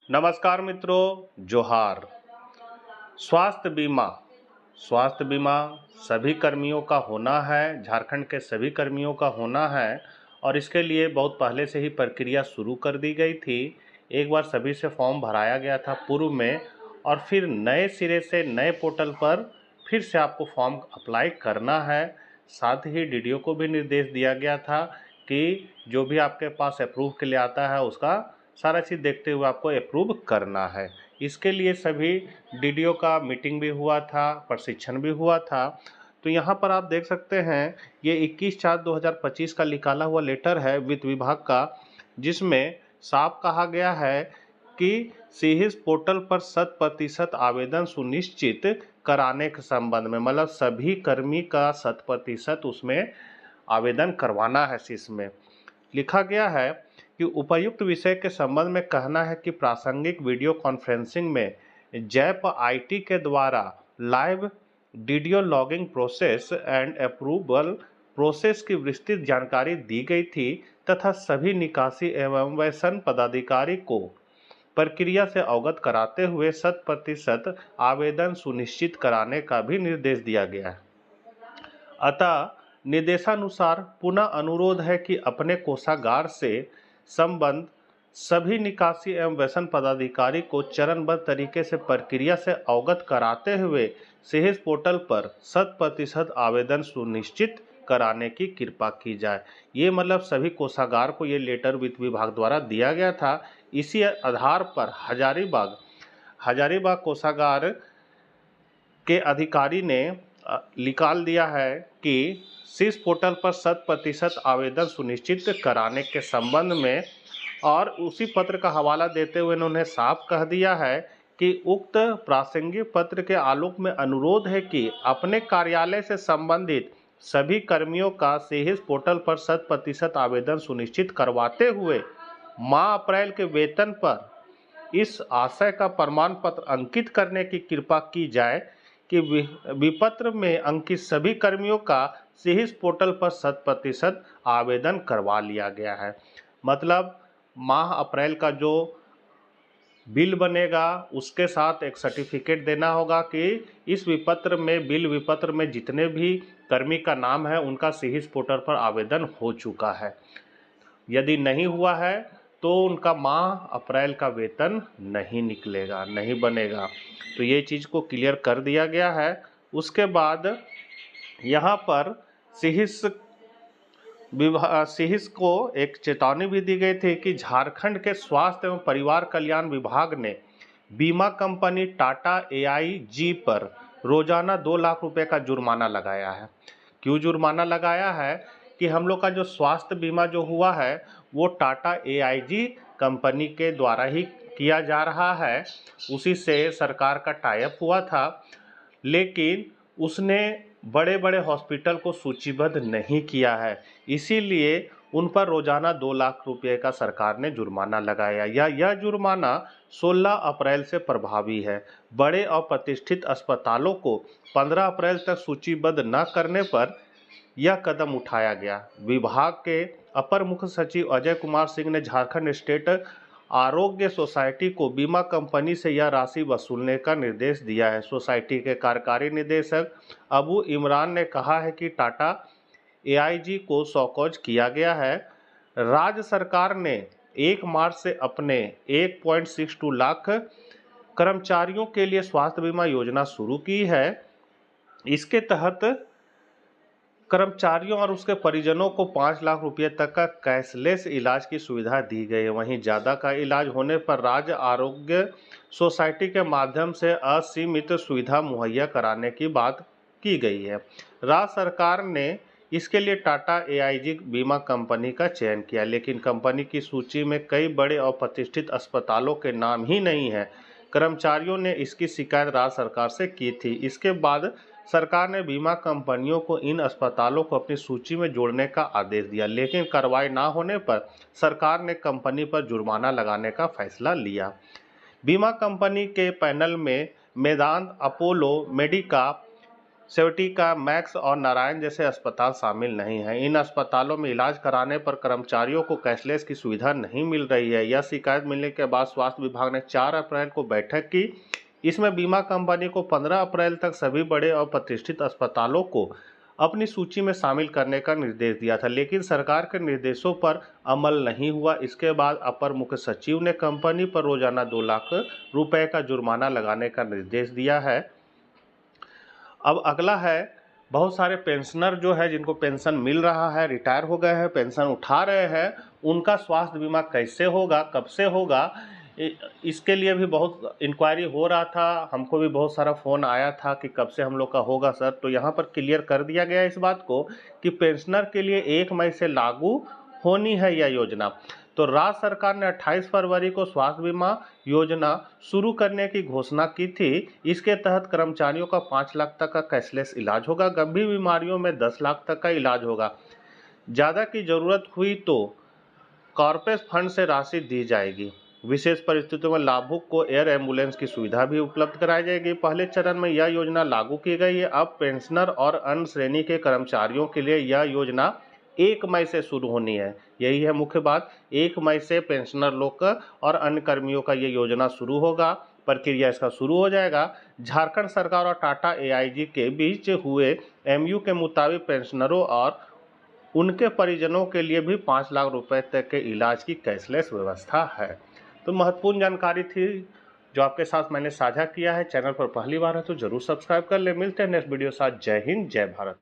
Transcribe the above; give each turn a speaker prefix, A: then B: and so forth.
A: नमस्कार मित्रों, जोहार। स्वास्थ्य बीमा स्वास्थ्य बीमा सभी कर्मियों का होना है, झारखंड के सभी कर्मियों का होना है और इसके लिए बहुत पहले से ही प्रक्रिया शुरू कर दी गई थी। एक बार सभी से फॉर्म भराया गया था पूर्व में और फिर नए सिरे से नए पोर्टल पर फिर से आपको फॉर्म अप्लाई करना है। साथ ही डीडीओ को भी निर्देश दिया गया था कि जो भी आपके पास अप्रूव के लिए आता है उसका सारा चीज़ देखते हुए आपको अप्रूव करना है। इसके लिए सभी डीडीओ का मीटिंग भी हुआ था, प्रशिक्षण भी हुआ था। तो यहाँ पर आप देख सकते हैं ये 21/4/2025 का निकाला हुआ लेटर है वित्त विभाग का, जिसमें साफ कहा गया है कि सीहिस पोर्टल पर 100% आवेदन सुनिश्चित कराने के संबंध में, मतलब सभी कर्मी का 100% उसमें आवेदन करवाना है। इसमें लिखा गया है कि उपर्युक्त विषय के संबंध में कहना है कि प्रासंगिक वीडियो कॉन्फ्रेंसिंग में जैप आईटी के द्वारा live DDO logging process and approval process की विस्तृत जानकारी दी गई थी तथा सभी निकासी एवं वेतन पदाधिकारी को प्रक्रिया से अवगत कराते हुए 100% आवेदन सुनिश्चित कराने का भी निर्देश दिया गया है। अतः निर्देशानुसार पुनः अनुरोध है कि अपने कोषागार से संबंध सभी निकासी एवं वेतन पदाधिकारी को चरणबद्ध तरीके से प्रक्रिया से अवगत कराते हुए सेहिस पोर्टल पर 100% आवेदन सुनिश्चित कराने की कृपा की जाए। ये मतलब सभी कोषागार को ये लेटर वित्त विभाग द्वारा दिया गया था। इसी आधार पर हजारीबाग कोषागार के अधिकारी ने निकाल दिया है कि शीर्ष पोर्टल पर 100% आवेदन सुनिश्चित कराने के संबंध में, और उसी पत्र का हवाला देते हुए उन्होंने साफ कह दिया है कि उक्त प्रासंगिक पत्र के आलोक में अनुरोध है कि अपने कार्यालय से संबंधित सभी कर्मियों का सेहिस पोर्टल पर 100% आवेदन सुनिश्चित करवाते हुए माह अप्रैल के वेतन पर इस आशय का प्रमाण पत्र अंकित करने की कृपा की जाए कि विपत्र में अंकित सभी कर्मियों का सेहिस पोर्टल पर 100% आवेदन करवा लिया गया है। मतलब माह अप्रैल का जो बिल बनेगा उसके साथ एक सर्टिफिकेट देना होगा कि इस विपत्र में, बिल विपत्र में जितने भी कर्मी का नाम है उनका सेहिस पोर्टल पर आवेदन हो चुका है। यदि नहीं हुआ है तो उनका माह अप्रैल का वेतन नहीं निकलेगा, नहीं बनेगा। तो ये चीज़ को क्लियर कर दिया गया है। उसके बाद यहाँ पर सेहिस को एक चेतावनी भी दी गई थी कि झारखंड के स्वास्थ्य एवं परिवार कल्याण विभाग ने बीमा कंपनी टाटा एआईजी पर रोजाना 2 लाख रुपए का जुर्माना लगाया है। क्यों जुर्माना लगाया है कि हम लोग का जो स्वास्थ्य बीमा जो हुआ है वो टाटा एआईजी कंपनी के द्वारा ही किया जा रहा है, उसी से सरकार का टाई अप हुआ था, लेकिन उसने बड़े बड़े हॉस्पिटल को सूचीबद्ध नहीं किया है, इसीलिए उन पर रोजाना 2 लाख रुपए का सरकार ने जुर्माना लगाया। यह जुर्माना 16 अप्रैल से प्रभावी है। बड़े और प्रतिष्ठित अस्पतालों को 15 अप्रैल तक सूचीबद्ध न करने पर यह कदम उठाया गया। विभाग के अपर मुख्य सचिव अजय कुमार सिंह ने झारखंड स्टेट आरोग्य सोसाइटी को बीमा कंपनी से यह राशि वसूलने का निर्देश दिया है। सोसाइटी के कार्यकारी निदेशक अबू इमरान ने कहा है कि टाटा एआईजी को शौकौज किया गया है। राज्य सरकार ने 1 मार्च से अपने 1.62 लाख कर्मचारियों के लिए स्वास्थ्य बीमा योजना शुरू की है। इसके तहत कर्मचारियों और उसके परिजनों को 5 लाख रुपए तक का कैशलेस इलाज की सुविधा दी गई है। वहीं ज़्यादा का इलाज होने पर राज्य आरोग्य सोसाइटी के माध्यम से असीमित सुविधा मुहैया कराने की बात की गई है। राज्य सरकार ने इसके लिए टाटा एआईजी बीमा कंपनी का चयन किया, लेकिन कंपनी की सूची में कई बड़े और प्रतिष्ठित अस्पतालों के नाम ही नहीं है। कर्मचारियों ने इसकी शिकायत राज्य सरकार से की थी। इसके बाद सरकार ने बीमा कंपनियों को इन अस्पतालों को अपनी सूची में जोड़ने का आदेश दिया, लेकिन कार्रवाई न होने पर सरकार ने कंपनी पर जुर्माना लगाने का फैसला लिया। बीमा कंपनी के पैनल में मेदांत, अपोलो, मेडिका, सेवटी का मैक्स और नारायण जैसे अस्पताल शामिल नहीं हैं। इन अस्पतालों में इलाज कराने पर कर्मचारियों को कैशलेस की सुविधा नहीं मिल रही है। यह शिकायत मिलने के बाद स्वास्थ्य विभाग ने 4 अप्रैल को बैठक की। इसमें बीमा कंपनी को 15 अप्रैल तक सभी बड़े और प्रतिष्ठित अस्पतालों को अपनी सूची में शामिल करने का निर्देश दिया था, लेकिन सरकार के निर्देशों पर अमल नहीं हुआ। इसके बाद अपर मुख्य सचिव ने कंपनी पर रोजाना 2 लाख रुपए का जुर्माना लगाने का निर्देश दिया है। अब अगला है, बहुत सारे पेंशनर जो है जिनको पेंशन मिल रहा है, रिटायर हो गए हैं, पेंशन उठा रहे हैं, उनका स्वास्थ्य बीमा कैसे होगा, कब से होगा, इसके लिए भी बहुत इंक्वायरी हो रहा था। हमको भी बहुत सारा फ़ोन आया था कि कब से हम लोग का होगा सर। तो यहाँ पर क्लियर कर दिया गया इस बात को कि पेंशनर के लिए 1 मई से लागू होनी है यह योजना। तो राज्य सरकार ने 28 फरवरी को स्वास्थ्य बीमा योजना शुरू करने की घोषणा की थी। इसके तहत कर्मचारियों का 5 लाख तक का कैशलेस इलाज होगा। गंभीर बीमारियों में 10 लाख तक का इलाज होगा। ज़्यादा की ज़रूरत हुई तो कॉर्पोरेट फंड से राशि दी जाएगी। विशेष परिस्थितियों में लाभुक को एयर एम्बुलेंस की सुविधा भी उपलब्ध कराई जाएगी। पहले चरण में यह योजना लागू की गई है। अब पेंशनर और अन्य श्रेणी के कर्मचारियों के लिए यह योजना 1 मई से शुरू होनी है। यही है मुख्य बात। 1 मई से पेंशनर लोग का और अन्य कर्मियों का ये योजना शुरू होगा। प्रक्रिया इसका शुरू हो जाएगा। झारखंड सरकार और टाटा एआईजी के बीच हुए एमयू के मुताबिक पेंशनरों और उनके परिजनों के लिए भी 5 लाख रुपए तक के इलाज की कैशलेस व्यवस्था है। तो महत्वपूर्ण जानकारी थी जो आपके साथ मैंने साझा किया है। चैनल पर पहली बार है तो जरूर सब्सक्राइब कर ले। मिलते हैं नेक्स्ट वीडियो साथ। जय हिंद, जय भारत।